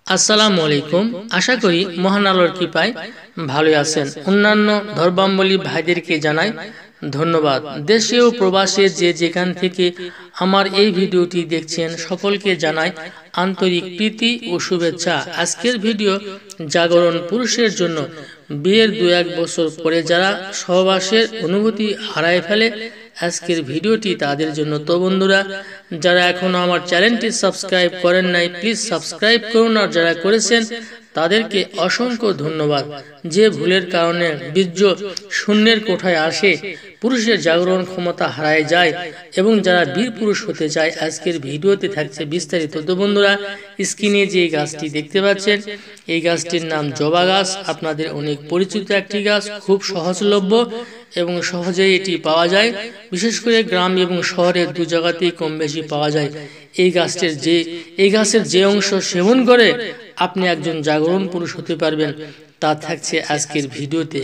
আসসালামু আলাইকুম। আশা করি মহান আল্লাহর কৃপায় ভালো আছেন। অন্যান্য ধর্মাবলম্বী ভাইদেরকে জানাই ধন্যবাদ। দেশে ও প্রবাসে যে যেখান থেকে আমার এই ভিডিওটি দেখছেন সকলকে জানাই আন্তরিক প্রীতি ও শুভেচ্ছা। আজকের ভিডিও জাগরণ পুরুষের জন্য। বিয়ের 2-1 বছর পরে যারা সহবাসের অনুভূতি হারায় ফেলে, আজকের ভিডিওটি তাদের জন্য। তো বন্ধুরা, যারা এখনো আমার চ্যানেলটি সাবস্ক্রাইব করেন নাই, প্লিজ সাবস্ক্রাইব করুন, আর যারা করেছেন তাদেরকে অসংখ্য ধন্যবাদ। যে ভুলের কারণে বীর্য শূন্যের কোঠায় আসে, পুরুষের জাগরণ ক্ষমতা হারায় যায় এবং যারা বীর পুরুষ হতে চায়, আজকের ভিডিওতে থাকছে বিস্তারিত। তো বন্ধুরা, স্ক্রিনে যে গাছটি দেখতে পাচ্ছেন, এই গাছটির নাম জবা গাছ। আপনাদের অনেক পরিচিত একটি গাছ, খুব সহজলভ্য এবং সহজেই এটি পাওয়া যায়। বিশেষ করে গ্রাম এবং শহরের দু জায়গাতেই কম বেশি পাওয়া যায়। এই গাছের যে অংশ সেবন করে আপনি একজন জাগরণ পুরুষ হতে পারবেন, তা থাকছে আজকের ভিডিওতে।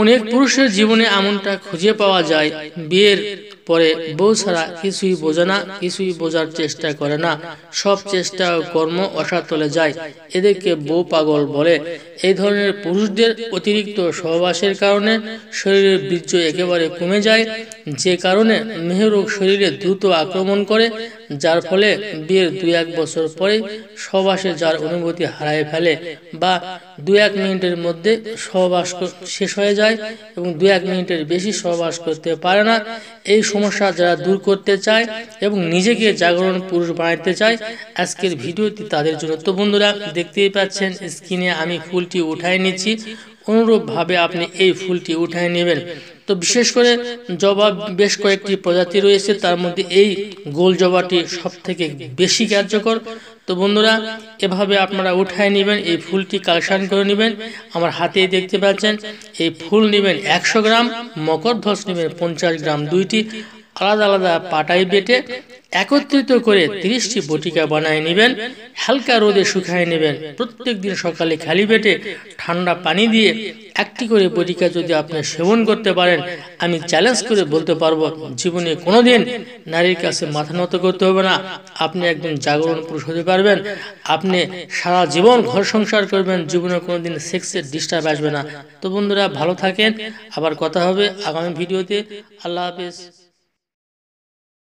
অনেক পুরুষের জীবনে এমনটা খুঁজে পাওয়া যায়, বিয়ের পরে বউ ছাড়া কিছুই বোঝে না, কিছুই বোঝার চেষ্টা করে না, সব চেষ্টা ও কর্ম অসাতলে যায়। এদেরকে বউ পাগল বলে। এই ধরনের পুরুষদের অতিরিক্ত সহবাসের কারণে শরীরের বীর্য একেবারে কমে যায়, যে কারণে মেহরোগ শরীরে দ্রুত আক্রমণ করে, যার ফলে বিয়ের 2-1 বছর পরে সহবাসে যার অনুভূতি হারায় ফেলে বা 2-1 মিনিটের মধ্যে সহবাস শেষ হয়ে যায় এবং 2-1 মিনিটের বেশি সহবাস করতে পারে না। এই সমস্যা যারা দূর করতে চায় এবং নিজেকে জাগরণ পুরুষ বানাতে চায়, আজকের ভিডিওটি তাদের জন্য। তো বন্ধুরা, দেখতেই পাচ্ছেন স্ক্রিনে আমি ফুলটি উঠায় নিচ্ছি। অনুরূপভাবে আপনি এই ফুলটি উঠায় নেবেন। তো বিশেষ করে জবা বেশ কয়েকটি প্রজাতি রয়েছে, তার মধ্যে এই গোল জবাটি সব থেকে বেশি কার্যকর। তো বন্ধুরা, এভাবে আপনারা উঠায় নেবেন, এই ফুলটি কালেকশন করে নেবেন। আমার হাতেই দেখতে পাচ্ছেন, এই ফুল নেবেন 100 গ্রাম, মকরধ্বজ নেবেন 50 গ্রাম। দুইটি আলাদা আলাদা পাটায় বেটে একত্রিত করে 30টি বটিকা বানায় নেবেন। হালকা রোদে শুকায় নেবেন। প্রত্যেক দিন সকালে খালি পেটে ঠান্ডা পানি দিয়ে একটি করে বটিকা যদি আপনি সেবন করতে পারেন, আমি চ্যালেঞ্জ করে বলতে পারবো, জীবনে কোনোদিন নারীর কাছে মাথা নত করতে হবে না। আপনি একদম জাগরণ পুরুষ হতে পারবেন। আপনি সারা জীবন ঘর সংসার করবেন, জীবনে কোনোদিন সেক্সের ডিস্টার্ব আসবে না। তো বন্ধুরা, ভালো থাকেন, আবার কথা হবে আগামী ভিডিওতে। আল্লাহ হাফেজ।